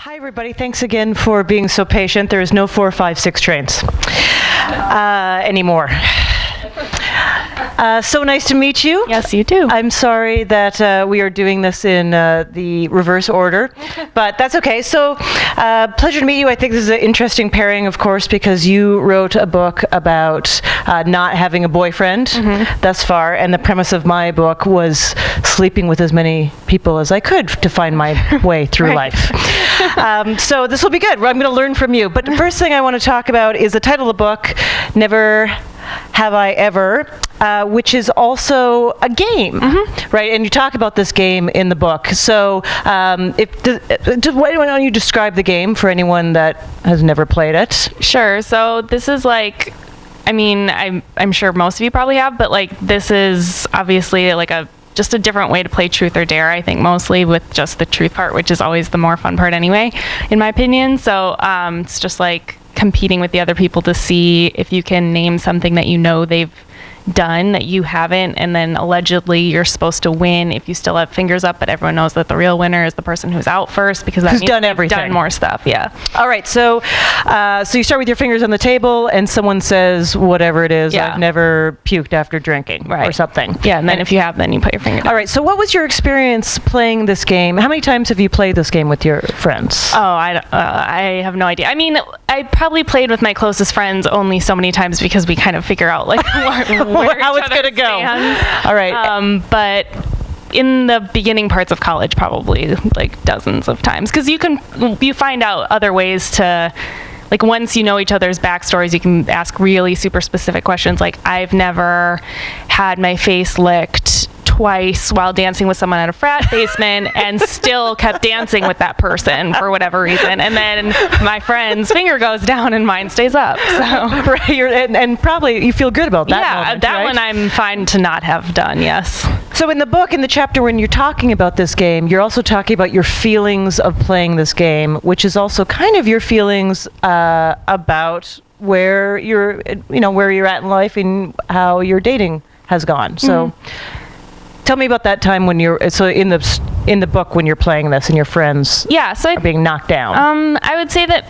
Hi, everybody. Thanks again for being so patient. There is no 4, 5, 6 trains anymore. So nice to meet you. Yes, you too. I'm sorry that we are doing this in the reverse order, but that's okay. So pleasure to meet you. I think this is an interesting pairing, of course, because you wrote a book about not having a boyfriend thus far, and the premise of my book was sleeping with as many people as I could to find my way through life. So this will be good. I'm going to learn from you. But the first thing I want to talk about is the title of the book, Never Have I Ever, which is also a game, right? And you talk about this game in the book. So why don't you describe the game for anyone that has never played it? Sure. So this is like, I mean, I'm sure most of you probably have, but like this is obviously like just a different way to play truth or dare, I think, mostly with just the truth part, which is always the more fun part anyway, in my opinion. So it's just like competing with the other people to see if you can name something that you know they've done that you haven't, and then allegedly you're supposed to win if you still have fingers up, but everyone knows that the real winner is the person who's out first, because that means done everything, done more stuff. Yeah. All right. So so you start with your fingers on the table, and someone says whatever it is. Yeah. I've never puked after drinking, or something. Yeah. And then if you have, then you put your finger down. All right. So what was your experience playing this game? How many times have you played this game with your friends? Oh, I have no idea. I mean, I probably played with my closest friends only so many times because we kind of figure out like how it's going to go. All right. But in the beginning parts of college, probably like dozens of times, because you find out other ways to, like, once you know each other's backstories, you can ask really super specific questions. Like, I've never had my face licked twice while dancing with someone at a frat basement and still kept dancing with that person for whatever reason. And then my friend's finger goes down and mine stays up. So right, and probably you feel good about that. Yeah, moment, that right? one I'm fine to not have done. Yes. So in the book, in the chapter when you're talking about this game, you're also talking about your feelings of playing this game, which is also kind of your feelings about where you're at in life and how your dating has gone. So. Tell me about that time when you're in the book when you're playing this and your friends are being knocked down. I would say that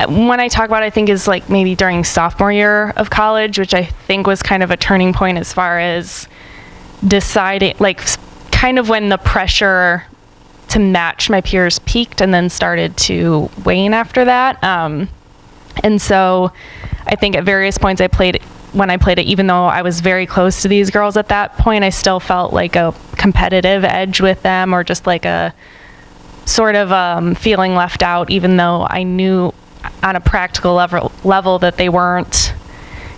when I talk about it, I think is like maybe during sophomore year of college, which I think was kind of a turning point as far as deciding, like kind of when the pressure to match my peers peaked and then started to wane after that. And so I think at various points when I played it, even though I was very close to these girls at that point, I still felt like a competitive edge with them, or just like a sort of feeling left out, even though I knew on a practical level that they weren't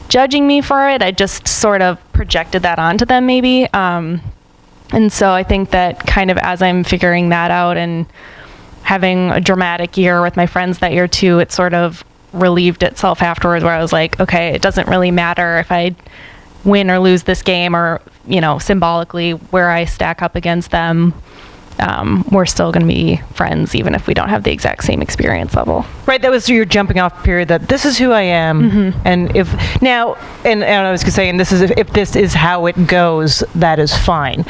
judging me for it. I just sort of projected that onto them maybe. And so I think that kind of as I'm figuring that out and having a dramatic year with my friends that year too, it sort of relieved itself afterwards, where I was like, okay, it doesn't really matter if I win or lose this game, or symbolically where I stack up against them. We're still going to be friends even if we don't have the exact same experience level. Right, that was your jumping off period, that this is who I am, and if now, and I was going to say, and this is if this is how it goes, that is fine.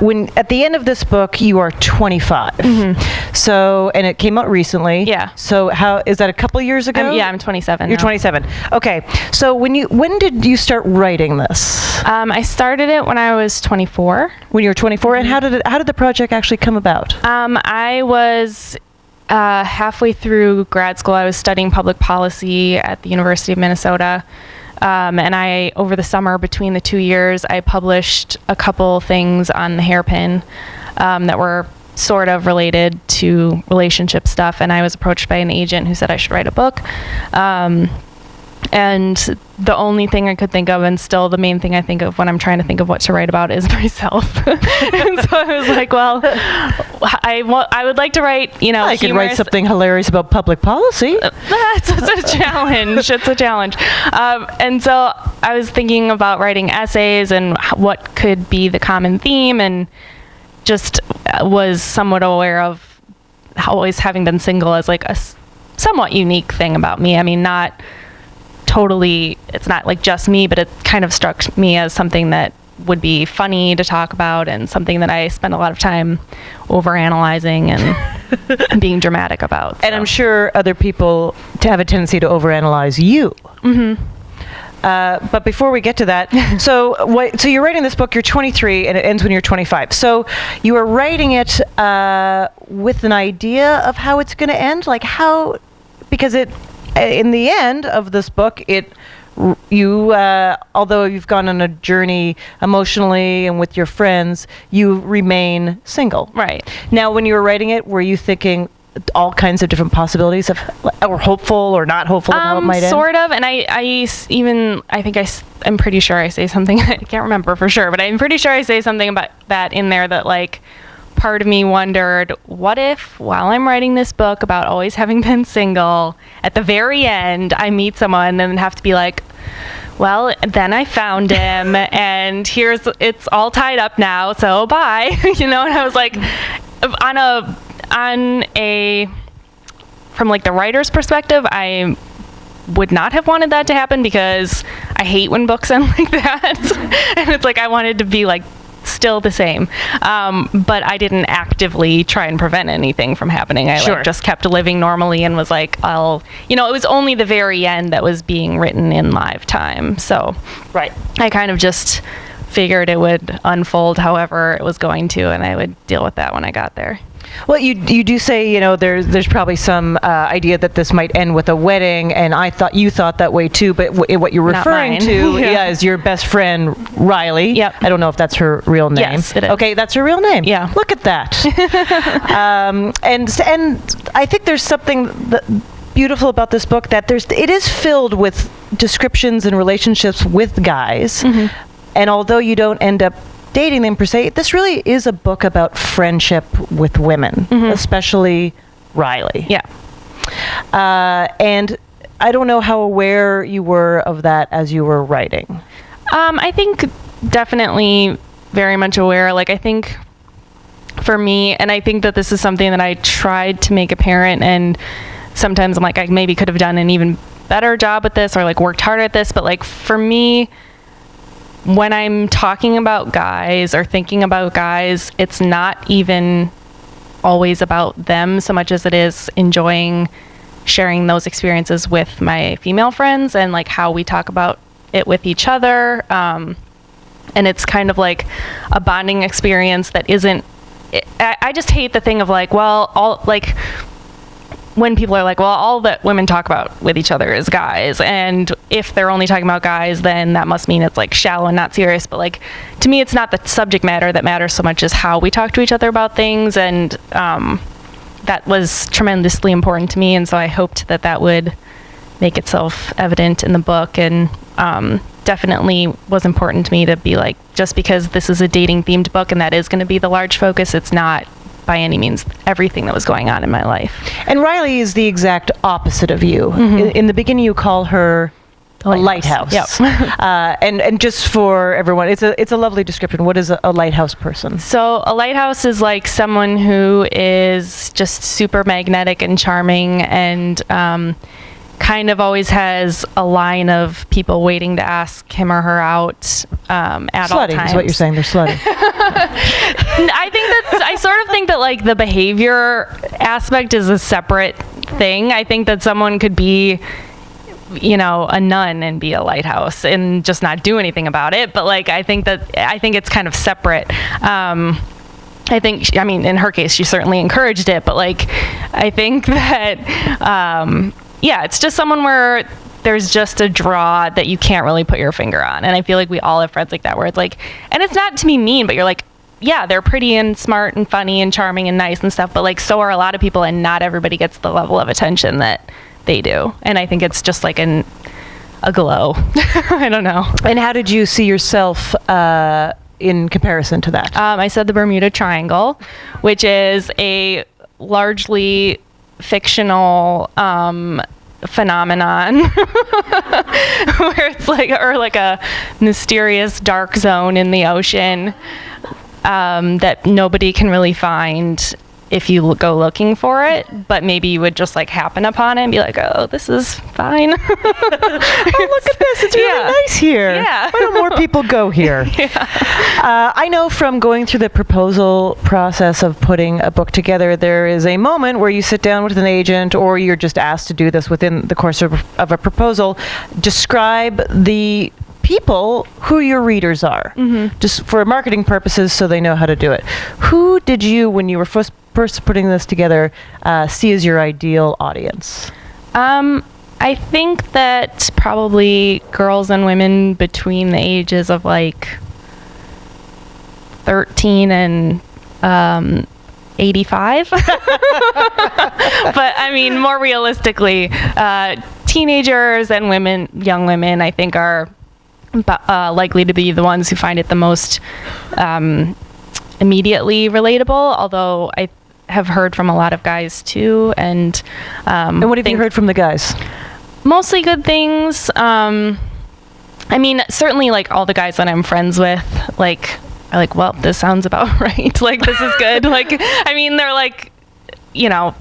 When at the end of this book, you are 25, so, and it came out recently. Yeah. So how is that? A couple years ago? I'm 27. You're now. 27. Okay. So when did you start writing this? I started it when I was 24. When you were 24, and how did the project actually come about? I was halfway through grad school. I was studying public policy at the University of Minnesota. And I, over the summer between the 2 years, I published a couple things on the Hairpin that were sort of related to relationship stuff. And I was approached by an agent who said I should write a book. And the only thing I could think of, and still the main thing I think of when I'm trying to think of what to write about, is myself. And so I was like, well, I would like to write, I could write something hilarious about public policy. That's a challenge. It's a challenge. And so I was thinking about writing essays and what could be the common theme, and just was somewhat aware of always having been single as like a somewhat unique thing about me. I mean, not totally, it's not like just me, but it kind of struck me as something that would be funny to talk about and something that I spend a lot of time overanalyzing and being dramatic about. And I'm sure other people have a tendency to overanalyze you. Mm-hmm. But before we get to that, so you're writing this book, you're 23, and it ends when you're 25. So you are writing it with an idea of how it's going to end? Like how, because in the end of this book, you, although you've gone on a journey emotionally and with your friends, you remain single. Right. Now, when you were writing it, were you thinking all kinds of different possibilities of, or hopeful or not hopeful of how it might end? Sort of, and I'm pretty sure I say something, I can't remember for sure, but I'm pretty sure I say something about that in there, that like part of me wondered, what if while I'm writing this book about always having been single, at the very end I meet someone and have to be like, well, then I found him and it's all tied up now, so bye. And I was like, from like the writer's perspective, I would not have wanted that to happen because I hate when books end like that. And it's like I wanted to be like still the same. But I didn't actively try and prevent anything from happening. I just kept living normally and was like, it was only the very end that was being written in live time. So right. I kind of just figured it would unfold however it was going to, and I would deal with that when I got there. Well, you do say, there's probably some idea that this might end with a wedding, and you thought that way too, but what you're referring to is your best friend, Riley. Yep. I don't know if that's her real name. Yes, it is. Okay, that's her real name. Yeah. Look at that. And I think there's something beautiful about this book, that it is filled with descriptions and relationships with guys, mm-hmm. and although you don't end up dating them per se, this really is a book about friendship with women, mm-hmm. especially Riley. Yeah. And I don't know how aware you were of that as you were writing. I think definitely very much aware. Like I think for me, and I think that this is something that I tried to make apparent, and sometimes I'm like, I maybe could have done an even better job at this, or like worked harder at this, but like for me, when I'm talking about guys or thinking about guys, it's not even always about them so much as it is enjoying sharing those experiences with my female friends and like how we talk about it with each other. And it's kind of like a bonding experience that isn't, I just hate the thing of like, when people are like, well, all that women talk about with each other is guys, and if they're only talking about guys, then that must mean it's like shallow and not serious. But like, to me, it's not the subject matter that matters so much as how we talk to each other about things, and that was tremendously important to me, and so I hoped that would make itself evident in the book, and definitely was important to me to be like, just because this is a dating themed book and that is going to be the large focus, it's not by any means everything that was going on in my life. And Riley is the exact opposite of you. Mm-hmm. In the beginning, you call her a lighthouse. Yep. And just for everyone, it's a lovely description. What is a lighthouse person? So a lighthouse is like someone who is just super magnetic and charming, and kind of always has a line of people waiting to ask him or her out at all times. Slutty is what you're saying. They're slutty. I sort of think that like the behavior aspect is a separate thing. I think that someone could be, a nun and be a lighthouse and just not do anything about it. But like, I think it's kind of separate. In her case, she certainly encouraged it, but like, I think that, it's just someone where there's just a draw that you can't really put your finger on. And I feel like we all have friends like that, where it's like, and it's not to be mean, but you're like, yeah, they're pretty and smart and funny and charming and nice and stuff, but like, so are a lot of people, and not everybody gets the level of attention that they do. And I think it's just like a glow. I don't know. And how did you see yourself in comparison to that? I said the Bermuda Triangle, which is a largely fictional phenomenon where it's like, or like a mysterious dark zone in the ocean that nobody can really find if you go looking for it, but maybe you would just like happen upon it and be like, oh, this is fine. Oh, look at this. It's really nice here. Yeah. Why don't more people go here. I know from going through the proposal process of putting a book together, there is a moment where you sit down with an agent, or you're just asked to do this within the course of a proposal. Describe the people who your readers are, just for marketing purposes, so they know how to do it. Who did you, when you were first putting this together, see as your ideal audience? I think that probably girls and women between the ages of like 13 and 85. But I mean, more realistically, teenagers and young women, I think, are likely to be the ones who find it the most immediately relatable, although I have heard from a lot of guys too. And what have you heard from the guys? Mostly good things. I mean, certainly like all the guys that I'm friends with, like, are like, well, this sounds about right. Like, this is good. Like, I mean, they're like, you know,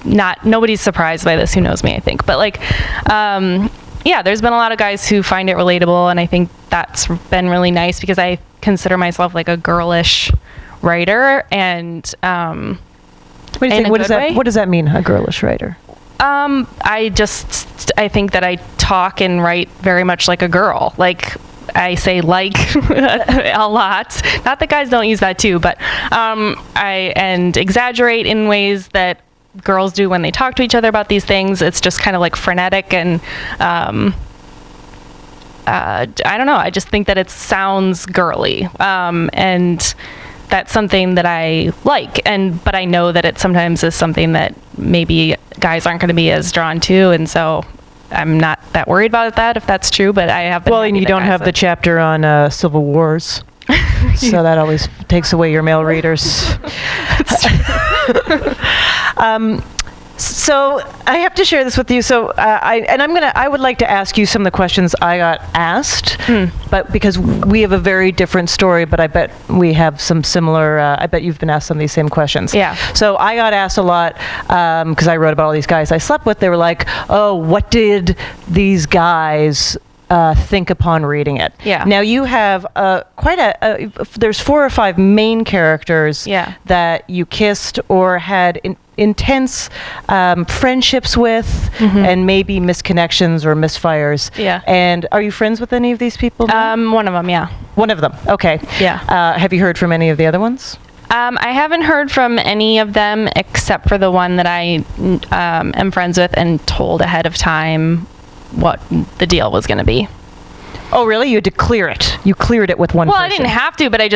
nobody's surprised by this who knows me, I think. But like, yeah, there's been a lot of guys who find it relatable, and I think that's been really nice because I consider myself like a girlish writer. And what do you think? What does that mean, a girlish writer? I think that I talk and write very much like a girl. Like, I say like a lot. Not that guys don't use that too, but and exaggerate in ways that girls do when they talk to each other about these things. It's just kind of like frenetic, and I don't know. I just think that it sounds girly, and that's something that I like. But I know that it sometimes is something that maybe guys aren't going to be as drawn to, and so I'm not that worried about that if that's true. But I have been. Well, and you don't have the chapter on civil wars, so that always takes away your male readers. So I have to share this with you. So I would like to ask you some of the questions I got asked, but because we have a very different story, but I bet we have some similar. I bet you've been asked some of these same questions. Yeah. So I got asked a lot because I wrote about all these guys I slept with. They were like, "Oh, what did these guys think upon reading it?" Yeah. Now you have there's 4 or 5 main characters that you kissed or had intense friendships with, and maybe misconnections or misfires. Yeah. And are you friends with any of these people now? One of them, yeah. One of them, okay. Yeah. Have you heard from any of the other ones? I haven't heard from any of them except for the one that I am friends with and told ahead of time what the deal was going to be. Oh, really? You had to clear it. You cleared it with one person. Well, I didn't have to, but I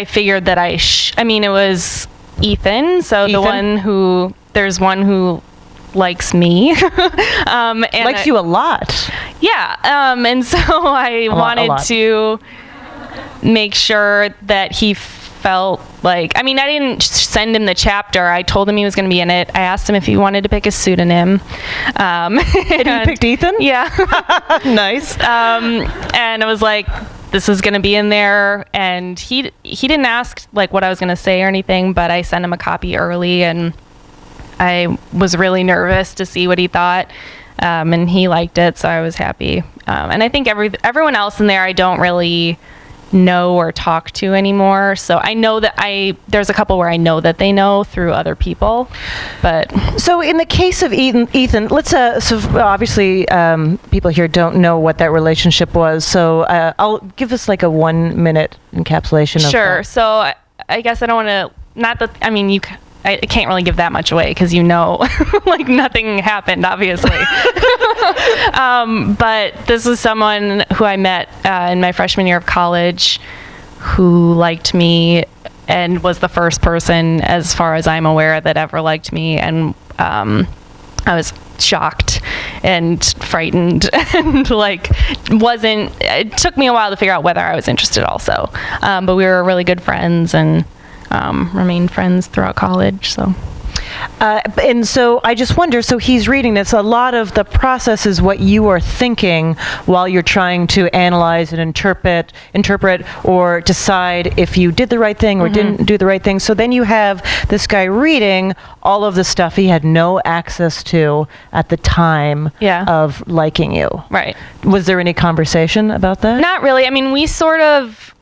figured that I mean, it was Ethan, so Ethan? There's one who likes me. And likes you a lot. Yeah, and so I wanted to make sure that he felt like, I mean, I didn't send him the chapter. I told him he was going to be in it. I asked him if he wanted to pick a pseudonym. And he picked Ethan? Yeah. Nice. And I was like, this is going to be in there. And he didn't ask like what I was going to say or anything, but I sent him a copy early, and I was really nervous to see what he thought. And he liked it, so I was happy. And I think everyone else in there I don't really know or talk to anymore. So I know that there's a couple where I know that they know through other people. But so in the case of Ethan, let's so obviously people here don't know what that relationship was. So I'll give us like a 1-minute encapsulation of sure. that. So I guess I don't want to, not that, I mean, I can't really give that much away because like nothing happened, obviously. But this was someone who I met in my freshman year of college who liked me and was the first person, as far as I'm aware, that ever liked me. And I was shocked and frightened and like it took me a while to figure out whether I was interested also. But we were really good friends and remained friends throughout college. So And so I just wonder, so he's reading this, a lot of the process is what you are thinking while you're trying to analyze and interpret or decide if you did the right thing or didn't do the right thing. So then you have this guy reading all of the stuff he had no access to at the time of liking you. Right. Was there any conversation about that? Not really. I mean, we sort of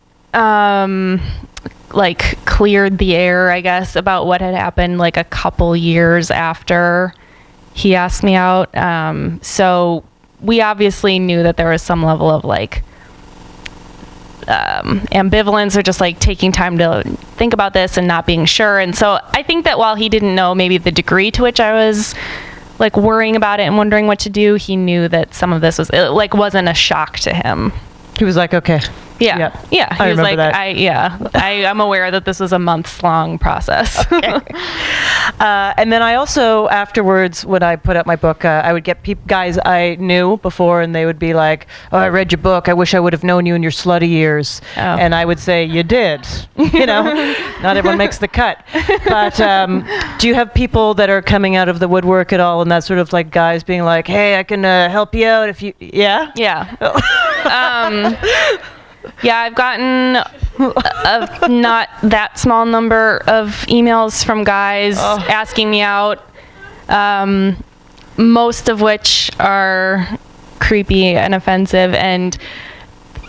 like cleared the air, I guess, about what had happened like a couple years after he asked me out. So we obviously knew that there was some level of like ambivalence or just like taking time to think about this and not being sure. And so I think that while he didn't know maybe the degree to which I was like worrying about it and wondering what to do, he knew that some of this was like wasn't a shock to him. He was like, okay. Yeah. He was like, that. I'm aware that this was a months-long process. Okay. And then I also, afterwards, when I put out my book, I would get guys I knew before, and they would be like, oh, I read your book. I wish I would have known you in your slutty years. Oh. And I would say, you did. You know, not everyone makes the cut. But do you have people that are coming out of the woodwork at all, and that sort of like guys being like, hey, I can help you out if you, yeah? Yeah. Yeah, I've gotten a not that small number of emails from guys asking me out, most of which are creepy and offensive. And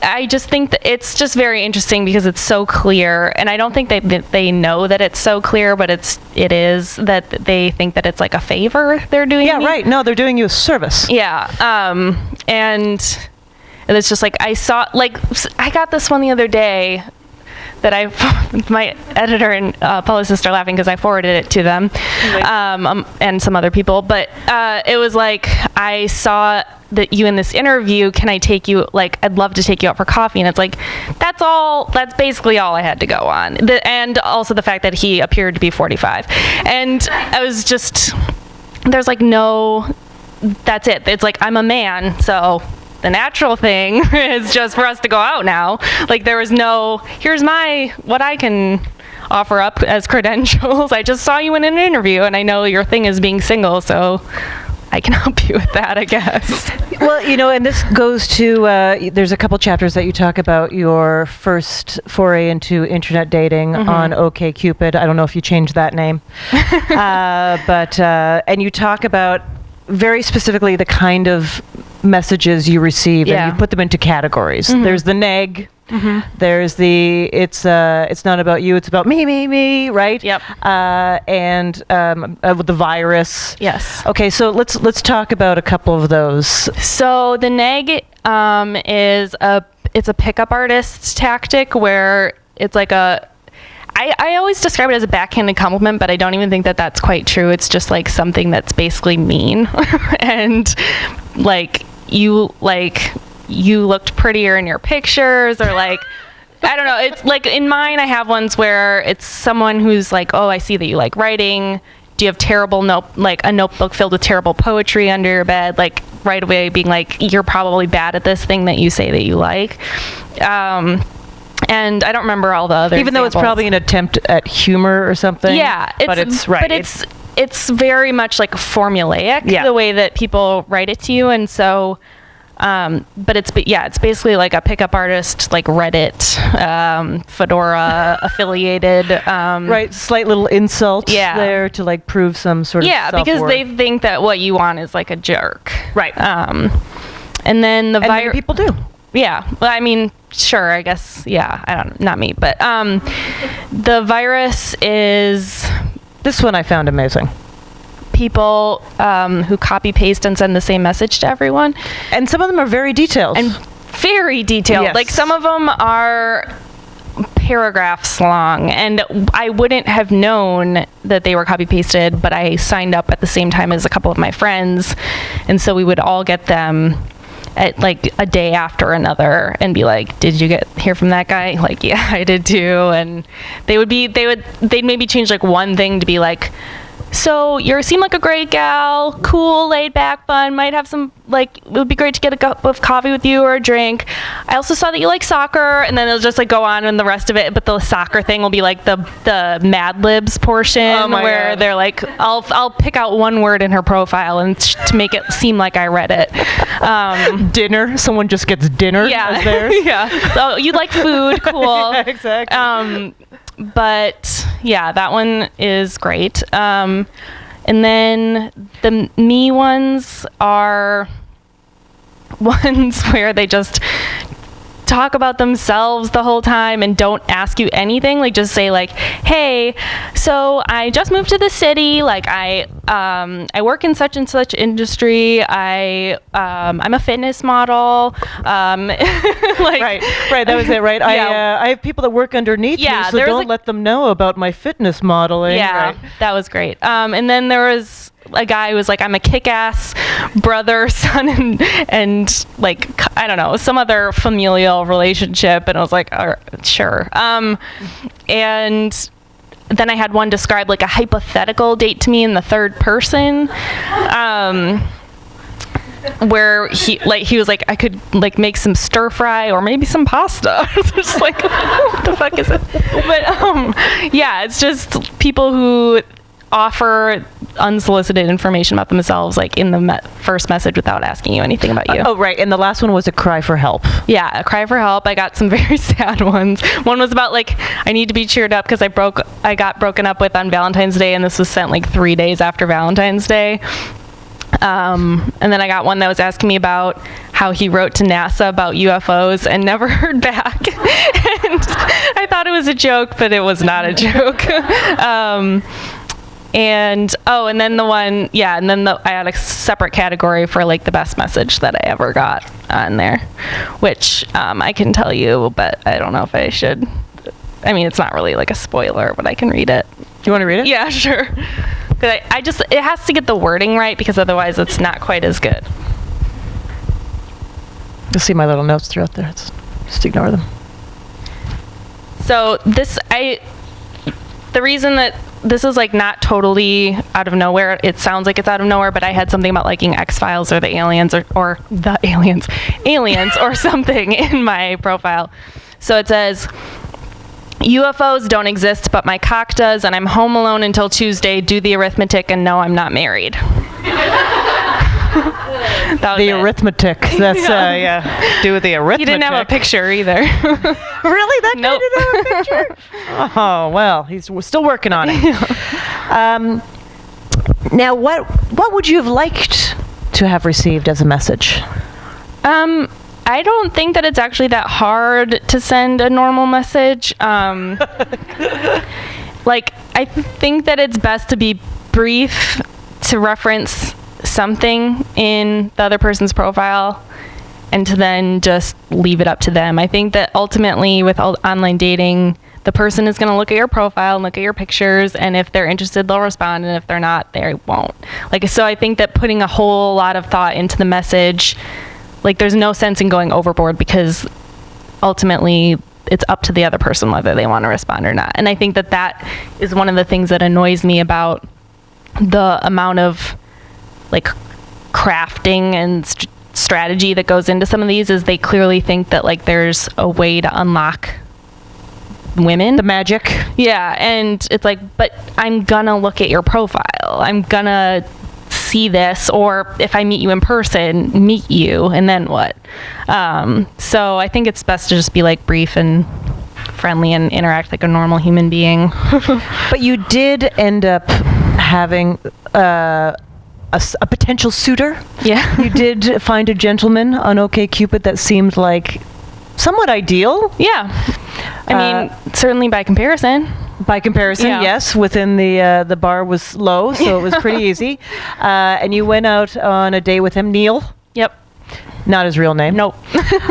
I just think that it's just very interesting because it's so clear. And I don't think they know that it's so clear, but it is that they think that it's like a favor they're doing. Yeah, me. right. No, they're doing you a service. Yeah. And it's just like I got this one the other day that my editor and publicist are laughing because I forwarded it to them and some other people. But it was like, I saw that you in this interview, can I take you, like, I'd love to take you out for coffee. And it's like, that's basically all I had to go on. And also the fact that he appeared to be 45. And I was just, there's like no, that's it. It's like, I'm a man, so the natural thing is just for us to go out now. Like there was no, here's what I can offer up as credentials. I just saw you in an interview and I know your thing is being single, so I can help you with that, I guess. Well, you know, and this goes to, there's a couple chapters that you talk about your first foray into internet dating on OkCupid. I don't know if you changed that name. But and you talk about very specifically the kind of messages you receive, and you put them into categories. There's the neg. There's the it's not about you, it's about me, right? Yep. And with the virus. Yes. Okay, so let's talk about a couple of those. So the neg is it's a pickup artist tactic where it's like I always describe it as a backhanded compliment, but I don't even think that that's quite true. It's just like something that's basically mean. And like you looked prettier in your pictures, or like, I don't know. It's like in mine, I have ones where it's someone who's like, oh, I see that you like writing. Do you have a notebook filled with terrible poetry under your bed? Like right away being like, you're probably bad at this thing that you say that you like. And I don't remember all the other Even examples. though it's probably an attempt at humor or something. Yeah. But it's right. But it's very much like formulaic, the way that people write it to you. And so, but it's basically like a pickup artist, like Reddit, Fedora affiliated. Right. Slight little insult there to like prove some sort of self-worth. Because they think that what you want is like a jerk. Right. And then many people do. Yeah. Well, I mean, sure, I guess. Yeah. I don't know. Not me. But the virus is... This one I found amazing. People who copy paste and send the same message to everyone. And some of them are very detailed. And very detailed. Yes. Like some of them are paragraphs long. And I wouldn't have known that they were copy pasted, but I signed up at the same time as a couple of my friends. And so we would all get them at like a day after another and be like, did you hear from that guy? Like, yeah, I did too. And they'd maybe change like one thing to be like, so you seem like a great gal, cool, laid back, fun, might have some, like, it would be great to get a cup of coffee with you or a drink. I also saw that you like soccer, and then it'll just like go on and the rest of it, but the soccer thing will be like the Mad Libs portion where God. They're like, I'll pick out one word in her profile and to make it seem like I read it. Dinner. Someone just gets dinner as theirs. Yeah. So you like food, cool. Yeah, exactly. But yeah, that one is great. And then the me ones are ones where they just talk about themselves the whole time and don't ask you anything. Like, just say like, hey, so I just moved to the city, like I work in such and such industry, I'm a fitness model, like, right, that was it, right? Yeah. I have people that work underneath me, so don't let them know about my fitness modeling. Yeah, right. That was great. And then there was a guy who was like, I'm a kick-ass brother, son, and like, I don't know, some other familial relationship. And I was like, sure. And then I had one describe like a hypothetical date to me in the third person, where he was like, I could like make some stir fry or maybe some pasta. It's just like, what the fuck is this? But yeah, it's just people who offer unsolicited information about themselves, like in the first message, without asking you anything about you. Oh, right. And the last one was a cry for help. Yeah, a cry for help. I got some very sad ones. One was about like, I need to be cheered up because I got broken up with on Valentine's Day, and this was sent like 3 days after Valentine's Day. And then I got one that was asking me about how he wrote to NASA about UFOs and never heard back. And I thought it was a joke, but it was not a joke. And then the one, and then I had a separate category for like the best message that I ever got on there, which I can tell you, but I don't know if I should. I mean, it's not really like a spoiler, but I can read it. You want to read it? Yeah, sure. Because it has to get the wording right, because otherwise it's not quite as good. You'll see my little notes throughout there. Just ignore them. So the reason that this is like not totally out of nowhere, it sounds like it's out of nowhere, but I had something about liking X-Files or the aliens or the aliens or something in my profile. So it says, UFOs don't exist, but my cock does, and I'm home alone until Tuesday. Do the arithmetic, and no, I'm not married. The arithmetic. That's do the arithmetic. He didn't have a picture either. Really? That guy didn't have a picture? Oh, well, we're still working on it. Now, what would you have liked to have received as a message? I don't think that it's actually that hard to send a normal message. Like, I think that it's best to be brief, to reference something in the other person's profile, and to then just leave it up to them. I think that ultimately with online dating, the person is going to look at your profile and look at your pictures, and if they're interested, they'll respond, and if they're not, they won't. Like, so I think that putting a whole lot of thought into the message, like, there's no sense in going overboard, because ultimately it's up to the other person whether they want to respond or not. And I think that is one of the things that annoys me about the amount of like crafting and strategy that goes into some of these, is they clearly think that like there's a way to unlock women. The magic. Yeah, and it's like, but I'm gonna look at your profile. I'm gonna see this, or if I meet you in person, meet you, and then what? So I think it's best to just be like brief and friendly and interact like a normal human being. But you did end up having a potential suitor. Yeah. You did find a gentleman on OkCupid that seemed like somewhat ideal. Yeah. I mean, certainly by comparison. By comparison, yes. Within the bar was low, so it was pretty easy. And you went out on a date with him, Neil. Yep. Not his real name. Nope.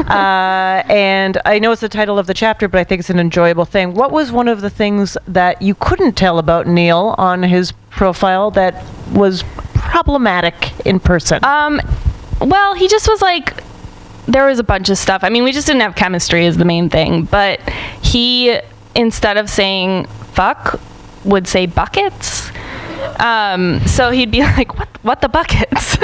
And I know it's the title of the chapter, but I think it's an enjoyable thing. What was one of the things that you couldn't tell about Neil on his profile that was problematic in person? Well, he just was like, there was a bunch of stuff. I mean, we just didn't have chemistry is the main thing, but he, instead of saying fuck, would say buckets. So he'd be like, what the buckets?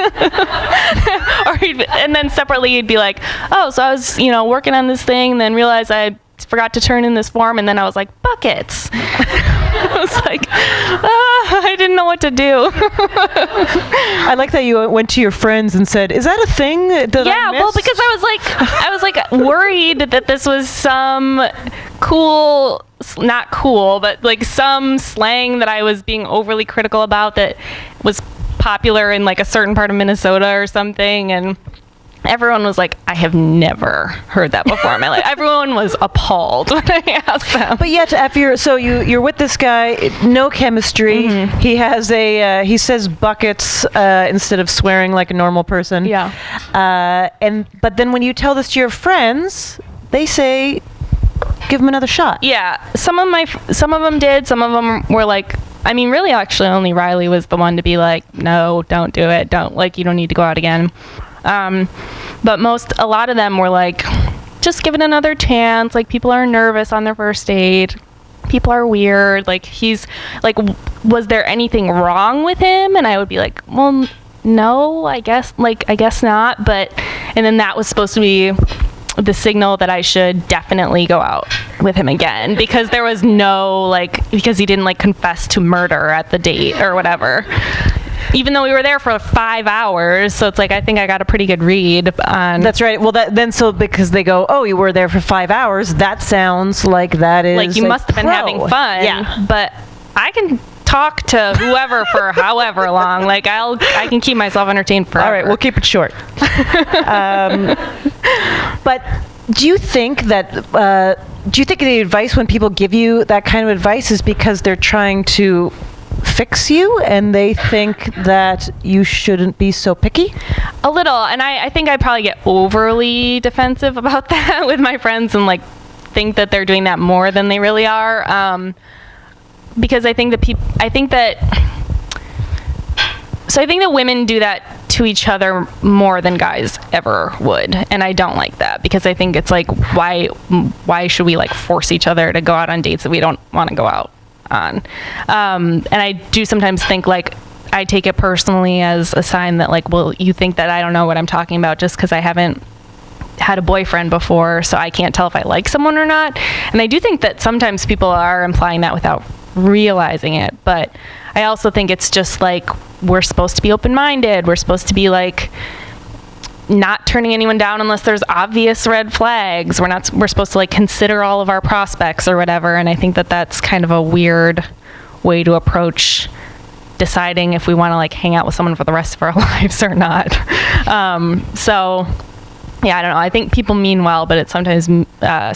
And then separately he'd be like, oh, so I was, working on this thing, and then realized I forgot to turn in this form, and then I was like, buckets. I was like, I didn't know what to do. I like that you went to your friends and said, is that a thing that I missed? Well, because I was like worried that this was some cool, not cool, but like some slang that I was being overly critical about that was popular in like a certain part of Minnesota or something, and everyone was like, I have never heard that before in my life. Everyone was appalled when I asked them. But yet, you're with this guy, no chemistry. Mm-hmm. He has he says buckets instead of swearing like a normal person. Yeah. But then when you tell this to your friends, they say, give him another shot. Yeah. Some of them did. Some of them were like, really, actually, only Riley was the one to be like, no, don't do it. You don't need to go out again. But a lot of them were like, just give it another chance. Like, people are nervous on their first date. People are weird. Like, he's like, was there anything wrong with him? And I would be like, well, no, I guess not. And then that was supposed to be the signal that I should definitely go out with him again, because there was because he didn't confess to murder at the date or whatever. Even though we were there for 5 hours, so it's like, I think I got a pretty good read on... That's right. Well, because they go, oh, you were there for 5 hours, that sounds like that is... Like, you must have been having fun. Yeah. But I can talk to whoever for however long. Like, I can keep myself entertained forever. All right, we'll keep it short. But do you think that... do you think the advice when people give you that kind of advice is because they're trying to fix you and they think that you shouldn't be so picky? A little, and I think I probably get overly defensive about that with my friends and think that they're doing that more than they really are, because I think that women do that to each other more than guys ever would, and I don't like that, because I think it's like, why should we force each other to go out on dates that we don't want to go out on? And I do sometimes think I take it personally as a sign that well, you think that I don't know what I'm talking about just because I haven't had a boyfriend before, so I can't tell if I like someone or not. And I do think that sometimes people are implying that without realizing it, but I also think it's just we're supposed to be open-minded. We're supposed to be not turning anyone down unless there's obvious red flags. We're supposed to consider all of our prospects or whatever. And I think that that's kind of a weird way to approach deciding if we want to hang out with someone for the rest of our lives or not. So yeah, I don't know. I think people mean well, but it sometimes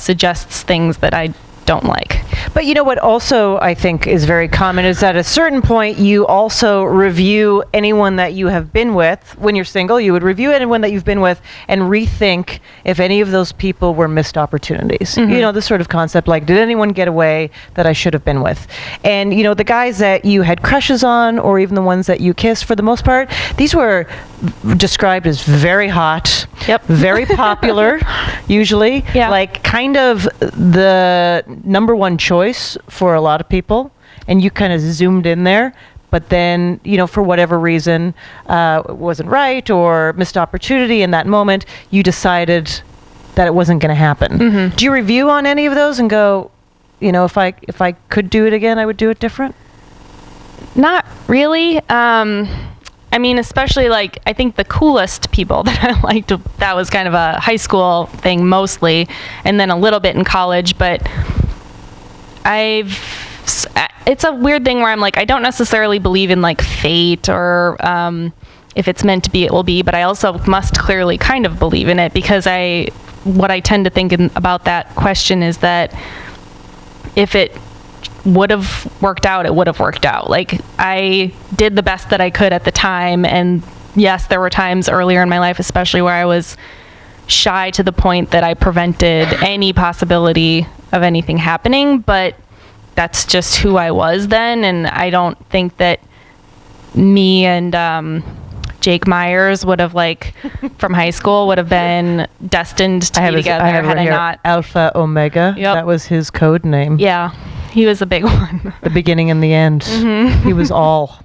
suggests things that I don't like. But you know what also I think is very common is that at a certain point you also review anyone that you have been with. When you're single, you would review anyone that you've been with and rethink if any of those people were missed opportunities. Mm-hmm. This sort of concept, did anyone get away that I should have been with? And the guys that you had crushes on, or even the ones that you kissed, for the most part, these were described as very hot, yep, very popular, usually, yeah, kind of the number one choice for a lot of people, and you kind of zoomed in there, but then for whatever reason it wasn't right or missed opportunity in that moment, you decided that it wasn't going to happen. Mm-hmm. Do you review on any of those and go, if I could do it again, I would do it different? Not really. Especially I think the coolest people that I liked, that was kind of a high school thing mostly, and then a little bit in college, but it's a weird thing where I'm I don't necessarily believe in fate or if it's meant to be, it will be, but I also must clearly kind of believe in it, because what I tend to think about that question is that if it would have worked out, it would have worked out. I did the best that I could at the time, and yes, there were times earlier in my life especially where I was shy to the point that I prevented any possibility of anything happening, but that's just who I was then, and I don't think that me and Jake Myers would have from high school would have been destined to be together had I not. Alpha Omega. Yep. That was his code name. Yeah, he was a big one. The beginning and the end. Mm-hmm. He was all.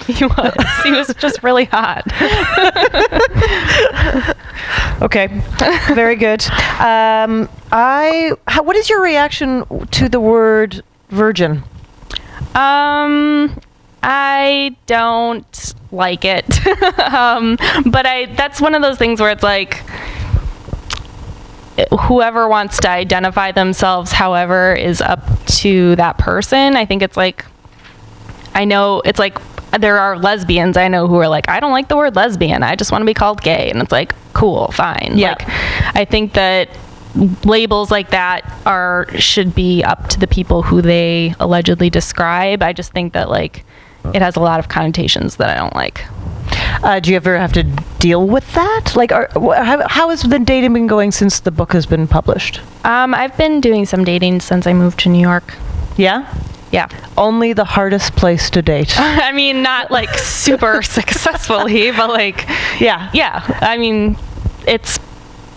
He was just really hot. Okay, very good. What is your reaction to the word virgin? I don't like it. But that's one of those things where it's like, whoever wants to identify themselves however is up to that person. I think it's like, I know it's like, there are lesbians I know who are like, I don't like the word lesbian, I just want to be called gay. And it's like, cool, fine. Yeah. Like, I think that labels like that should be up to the people who they allegedly describe. I just think that like it has a lot of connotations that I don't like. Do you ever have to deal with that? Like, how has the dating been going since the book has been published? I've been doing some dating since I moved to New York. Yeah? Yeah. Only the hardest place to date. I mean, not like super successfully, but like, Yeah. yeah. I mean, it's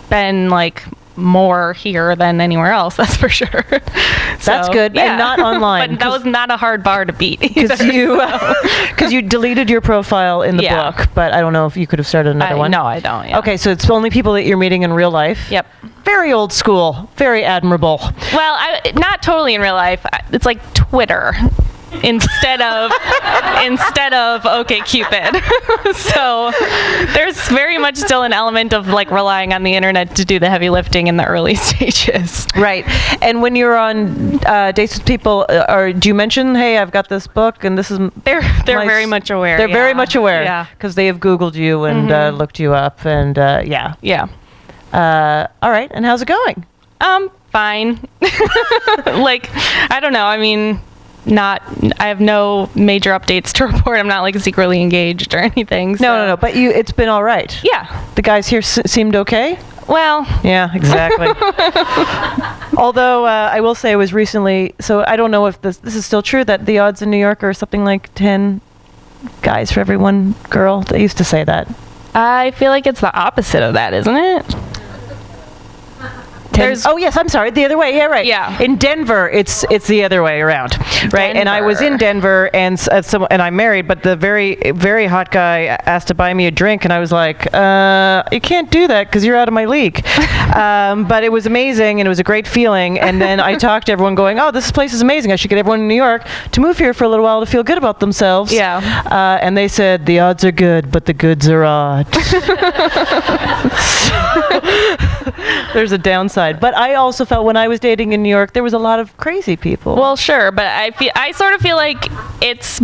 been like more here than anywhere else, that's for sure. That's good. Yeah. And not online. But that was not a hard bar to beat. Because you deleted your profile in the Yeah. book, but I don't know if you could have started another one. No, I don't. Yeah. Okay, so it's only people that you're meeting in real life. Yep. Very old school, very admirable. Well, not totally in real life. It's like Twitter instead of OkCupid. So there's very much still an element of like relying on the internet to do the heavy lifting in the early stages. Right. And when you're on dates with people, do you mention, hey, I've got this book and this is They're very much aware. They're very much aware. Yeah. Because they have Googled you and looked you up and yeah. Yeah. All right. And how's it going? Fine. Like, I don't know. I mean, I have no major updates to report. I'm not like secretly engaged or anything. So. No. But it's been all right. Yeah. The guys here seemed okay? Well. Yeah, exactly. Although I will say I was recently, so I don't know if this is still true, that the odds in New York are something like 10 guys for every one girl. They used to say that. I feel like it's the opposite of that, isn't it? Oh yes, I'm sorry. The other way. Yeah, right. Yeah. In Denver, it's the other way around, right? And I was in Denver, and and I'm married, but the very very hot guy asked to buy me a drink, and I was like, you can't do that because you're out of my league. But it was amazing, and it was a great feeling. And then I talked to everyone, going, "Oh, this place is amazing. I should get everyone in New York to move here for a little while to feel good about themselves." Yeah. And they said the odds are good, but the goods are odd. There's a downside. But I also felt when I was dating in New York, there was a lot of crazy people. Well, sure, but I sort of feel like it's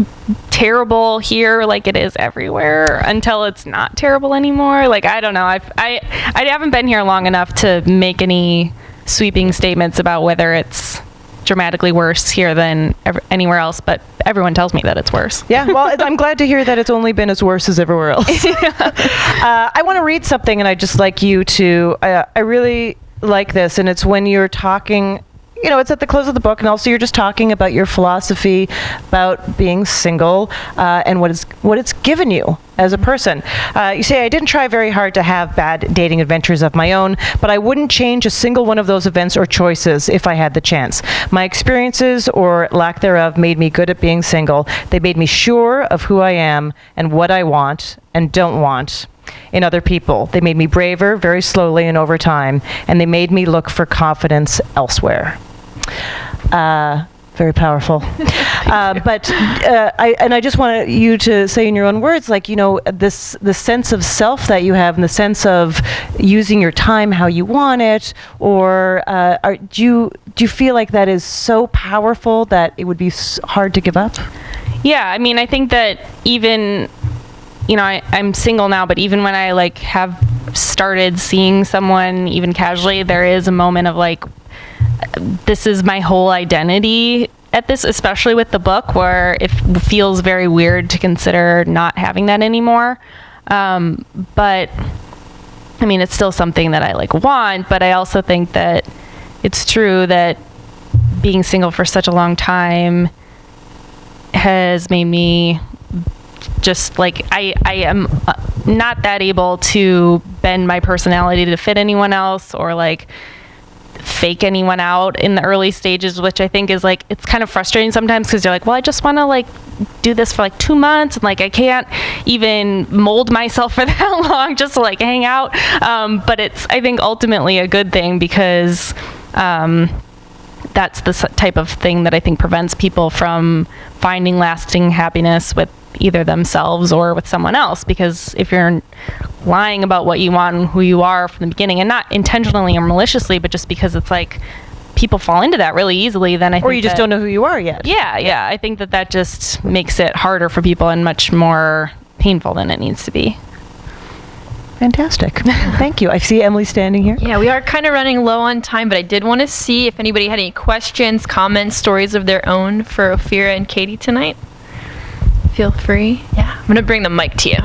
terrible here, like it is everywhere, until it's not terrible anymore. Like, I don't know. I haven't been here long enough to make any sweeping statements about whether it's dramatically worse here than anywhere else, but everyone tells me that it's worse. Yeah, well, I'm glad to hear that it's only been as worse as everywhere else. I want to read something, and I'd just like you to, I really like this, and it's when you're talking, you know, it's at the close of the book, and also you're just talking about your philosophy about being single and what it's given you as a person. You say, I didn't try very hard to have bad dating adventures of my own, but I wouldn't change a single one of those events or choices if I had the chance. My experiences, or lack thereof, made me good at being single. They made me sure of who I am and what I want and don't want in other people. They made me braver very slowly and over time, and they made me look for confidence elsewhere. Very powerful. But I just want you to say in your own words, like, you know, the sense of self that you have, and the sense of using your time how you want it, or do you feel like that is so powerful that it would be hard to give up? Yeah, I mean, I think that even, you know, I'm single now, but even when I like have started seeing someone even casually, there is a moment of like, this is my whole identity at this, especially with the book, where it feels very weird to consider not having that anymore. But I mean, it's still something that I like want, but I also think that it's true that being single for such a long time has made me just like, I am not that able to bend my personality to fit anyone else, or like fake anyone out in the early stages, which I think is like, it's kind of frustrating sometimes because you're like, well, I just want to like do this for like 2 months, and like I can't even mold myself for that long just to like hang out. But it's, I think, ultimately a good thing because that's the type of thing that I think prevents people from finding lasting happiness with either themselves or with someone else. Because if you're lying about what you want and who you are from the beginning, and not intentionally or maliciously, but just because it's like people fall into that really easily, then I think, or you just don't know who you are yet. Yeah. I think that just makes it harder for people and much more painful than it needs to be. Fantastic. Thank you. I see Emily standing here. Yeah, we are kind of running low on time, but I did want to see if anybody had any questions, comments, stories of their own for Ophira and Katie tonight. Feel free. Yeah, I'm going to bring the mic to you.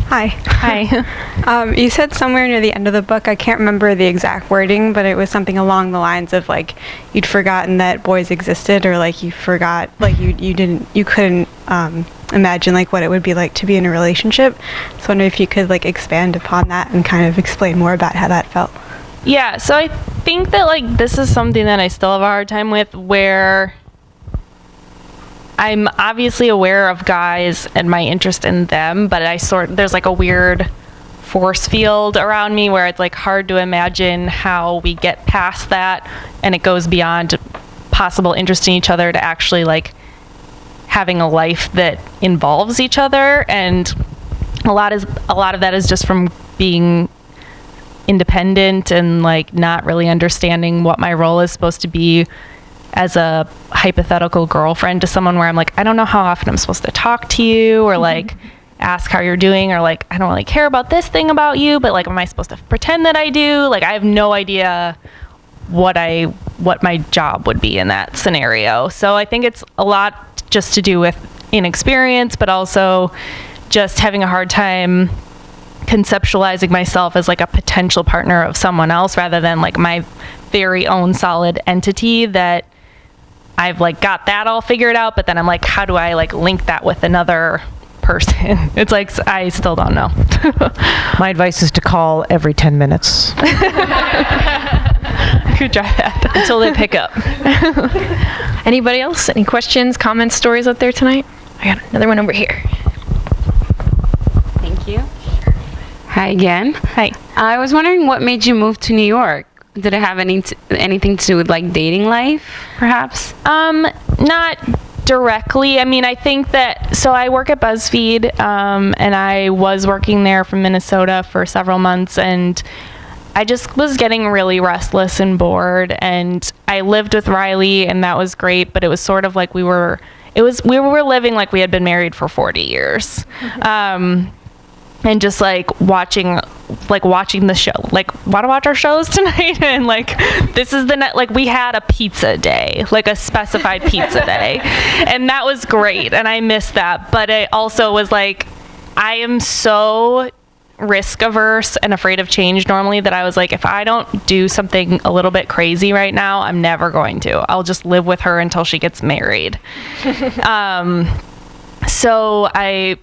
Hi. You said somewhere near the end of the book, I can't remember the exact wording, but it was something along the lines of like you'd forgotten that boys existed, or like you forgot, like you couldn't imagine like what it would be like to be in a relationship. So I wonder if you could like expand upon that and kind of explain more about how that felt. Yeah, so I think that like this is something that I still have a hard time with, where I'm obviously aware of guys and my interest in them, but there's like a weird force field around me where it's like hard to imagine how we get past that and it goes beyond possible interest in each other to actually like having a life that involves each other. And a lot of that is just from being independent and like not really understanding what my role is supposed to be as a hypothetical girlfriend to someone, where I'm like, I don't know how often I'm supposed to talk to you or like ask how you're doing, or like, I don't really care about this thing about you, but like, am I supposed to pretend that I do? Like, I have no idea what my job would be in that scenario. So I think it's a lot just to do with inexperience, but also just having a hard time conceptualizing myself as like a potential partner of someone else, rather than like my very own solid entity that I've like got that all figured out, but then I'm like, how do I like link that with another person? It's like, I still don't know. My advice is to call every 10 minutes. Could try that. Until they pick up. Anybody else? Any questions, comments, stories out there tonight? I got another one over here. Thank you. Hi again. Hi. I was wondering what made you move to New York. Did it have anything to do with like dating life, perhaps? Not directly. I mean, I think that, so I work at BuzzFeed, and I was working there from Minnesota for several months, and I just was getting really restless and bored, and I lived with Riley, and that was great, but it was sort of like we were living like we had been married for 40 years. And just like watching the show, like want to watch our shows tonight, and like this is the like we had a pizza day, like a specified pizza day, and that was great, and I missed that. But it also was like, I am so risk averse and afraid of change normally that I was like, if I don't do something a little bit crazy right now, I'm never going to. I'll just live with her until she gets married. So I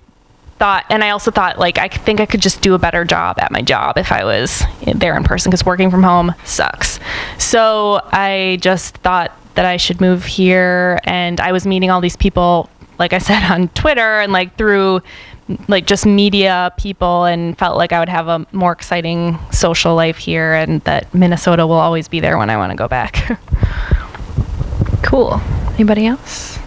thought, and I also thought, like, I think I could just do a better job at my job if I was there in person, because working from home sucks. So I just thought that I should move here, and I was meeting all these people, like I said, on Twitter and like through like just media people, and felt like I would have a more exciting social life here, and that Minnesota will always be there when I want to go back. Cool. Anybody else?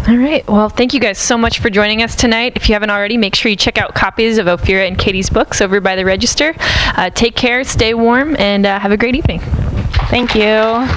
All right. Well, thank you guys so much for joining us tonight. If you haven't already, make sure you check out copies of Ophira and Katie's books over by the Register. Take care, stay warm, and have a great evening. Thank you.